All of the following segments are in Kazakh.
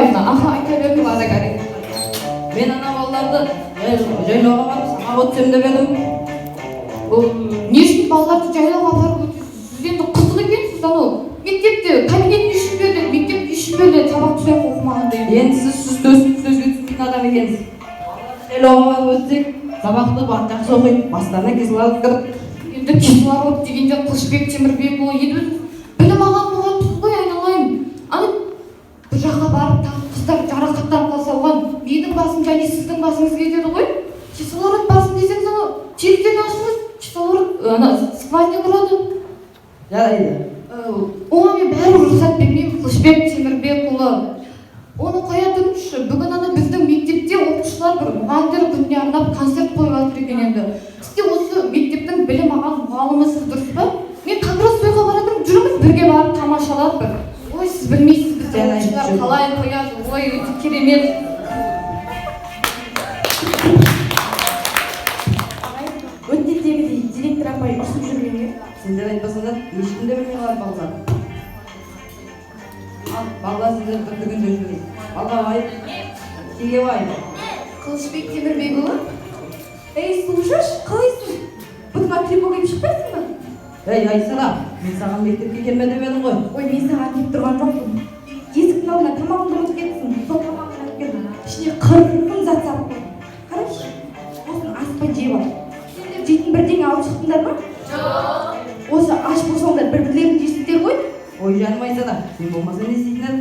айына айта бердім ада қарай. Мен ана балаларды жайлауға барып сабақ өтсем деп едім. Не үшін балаларды жайлауға барып өтесіз? Сіз енді қызық екенсіз анау. Мектепте кабинет үйшін берді, мектеп үйшін берді, сабақ түсіп оқымағандай. Енді сіз сөзге түспейтін адам екенсіз. Жайлауға барып өтсек, сабақты жақсы оқиды, бастарына кислород кіріп. Енді кислород дегенде Қылышбек Темірбекұлы еді. Білім алған мұғалімсіз ғой айналайын. Ана бір жаққа барып қыздар жарақаттанып қалса оған менің басым және сіздің басыңыз кетеді ғой. Кислород басым десеңіз ана теректен ашыңыз, кислород ана сквозняк ұрады. Жарайды. Оған мен бәрі рұқсат бермеймін, Қылышбек Темірбекұлы. Оны қоя тұрыңызшы, бүгін ана біздің мектепте оқушылар бір мұғалімдер күніне арнап концерт қойып жатыр екен енді. Сізде осы мектептің білім алған мұғалімісіз дұрыс па? Мен как раз тойға баратырмын, жүріңіз бірге барып тамашалап бір. Ой, сіз білмейсіз біздің оқушылар қалай қояды, ой, өте керемет. Өтетегідей директор апай ұрсып жүргенге Сендер айтпасаңдар, ешкім де білмей қалар балалар. Ал, балалар сіздер бір түгінде жүрейін. Алғабай, Тегебай. Қылышбек Темірбекұлы. Ей, слушаш, қалайсың? Бұтыңа тревога киіп шықпайсың ба? Ей, Айсара, мен саған мектепке келме деп едім ғой. Ой, мен саған келіп тұрған жоқпын. Есіктің алдына тамағыңды ұмытып кетсің. Сол тамағын алып келдім. Ішіне 40 мың зат салып қойдым. Қарашы, осыны аспай жеп ал. Сендер жейтін бірдеңе алып шықтыңдар ма? Жоқ. Осы аш болсаңдар бір-бірлерін жейсіңдер ғой. Ой, жаным Айсара, сен болмаса не істейтін едің?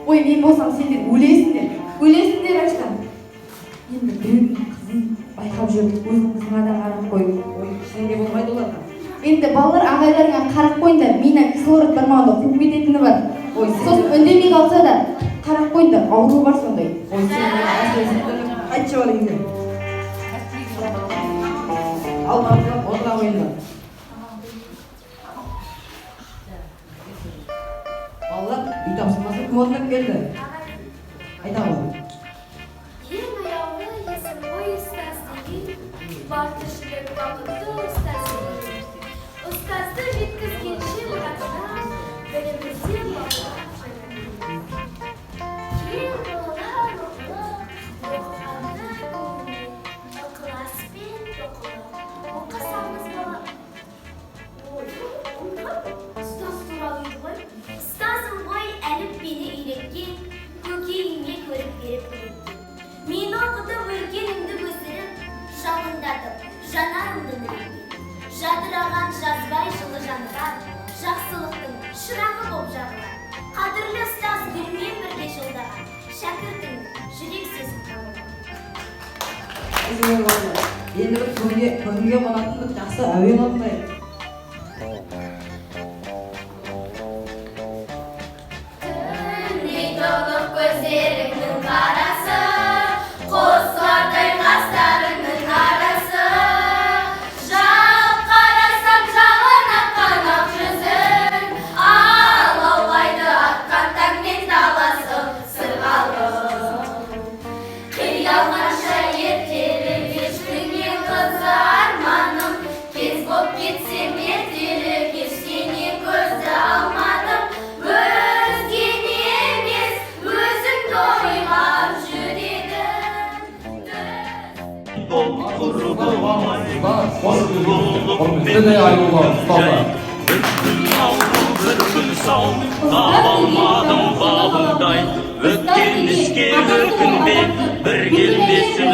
Ой, мен болсам сендер өлесіңдер. Өлесіңдер аштан. Енді біреудің қызын байқап жүріп, өзінің қызына да қарап қойып. Ой, ішіңде болмайды оларға. Енді балалар ағайларыңа қарап қойыңдар, мені кислород бармағында қуып кететіні бар. Ой, сосын үндемей қалса да қарап қойыңдар, ауру бар сондай. Ой, сен айтшы бар үйге. Ал барып, отыра қойыңдар. Балалар, үй тапсырмасы кім орындап келді? Айта ғой. Ең аяулы есім ғой ұстаз деген, бар тіршілік бақытты ұстаз деген. Ұстазды жеткізгенше мұратына, білімізде балалар жайнайды. Кең балалар оқығанды көңілі, ықыласпен тоқылы. Оқысаңыз бала. Ой, ұстаз туралы еді ғой. Ұстазым ғой әліппені үйреткен, көкейіңе көріп беріп үйреткен. Мен оқытып өлгенімді өсіріп, жалындатып, жанарымды нұреткен. Жадыраған жазбай жылы жанған, жақсылықтың шырағы боп жағылған. Қадірлі ұстаз гүлмен бірге жолдаған, шәкіртің жүрек сөзін табылған. Енді бір көңге қонатын бір жақсы әуен орындайық. Түндей толық көздеріңнің қарасы, қосылардай қастарыңның арасы. Жал қарасам жалын аққан ақ жүзің, алаулайды атқан таңмен таласы сырғалым. Қиялғанша ертелі кештіңе қызы арманым, кез боп кетсем ертелі кештене көзді алмадым. Өзгені емес, өзіңді ойлап Өткен іске өкінбе, бір келмесін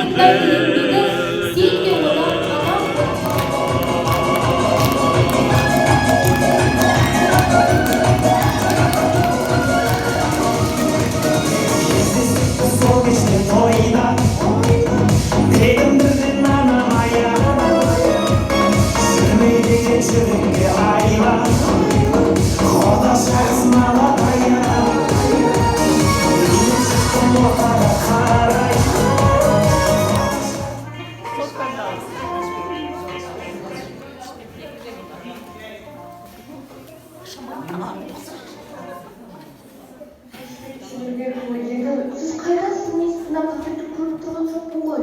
Сіз қайдасыз, мен сіздің концертті көріп тұрған жоқпын ғой.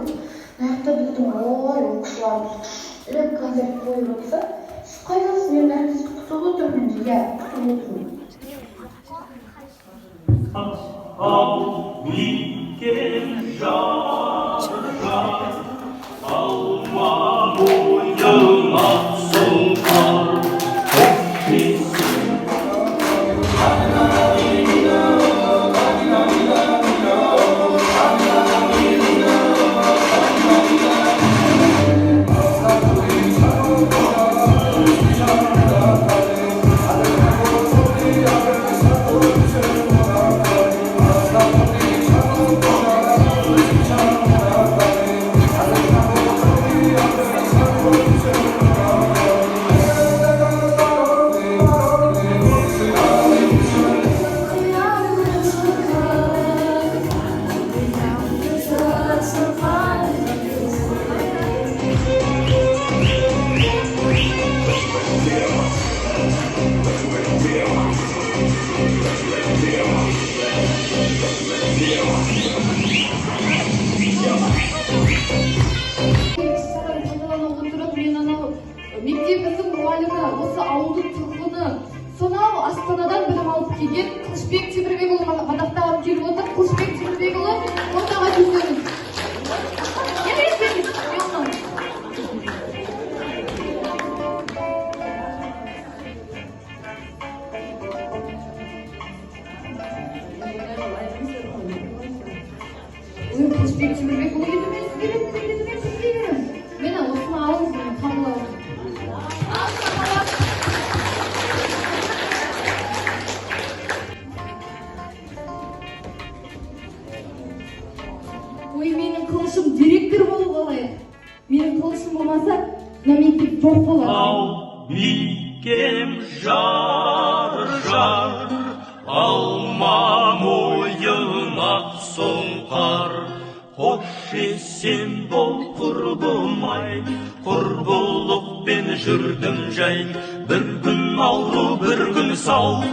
Аяқта біздің оқушыларымыз іріп концерт қойып жатса, сіз қайдасыз, мен бәрін сізді күтіп отырмын. Иә, күтіп отырмын. мектебіміздің мұғалімі, осы ауылдың тұрғыны, сонау Астанадан білім алып келген Қылышбек Темірбекұлы мадақтағым келіп отыр. Қылышбек Темірбекұлы, ортаға келсеңіз. Келесеңіз, ұялмаңыз. Қылышбек Темірбекұлы еді, мен сізге беремін. Мені осыны алыңыз, мені қабыл алыңыз. Ой, менің қылышым директор болып алайық. Менің қылышым болмаса, мына мектеп жоқ болады. Ау бикем жар жар, алма мойына сұңқар. Хош есен бол құрбым-ай, құрбылықпен жүрдім жай. Bir gün ауру, bir gün сау.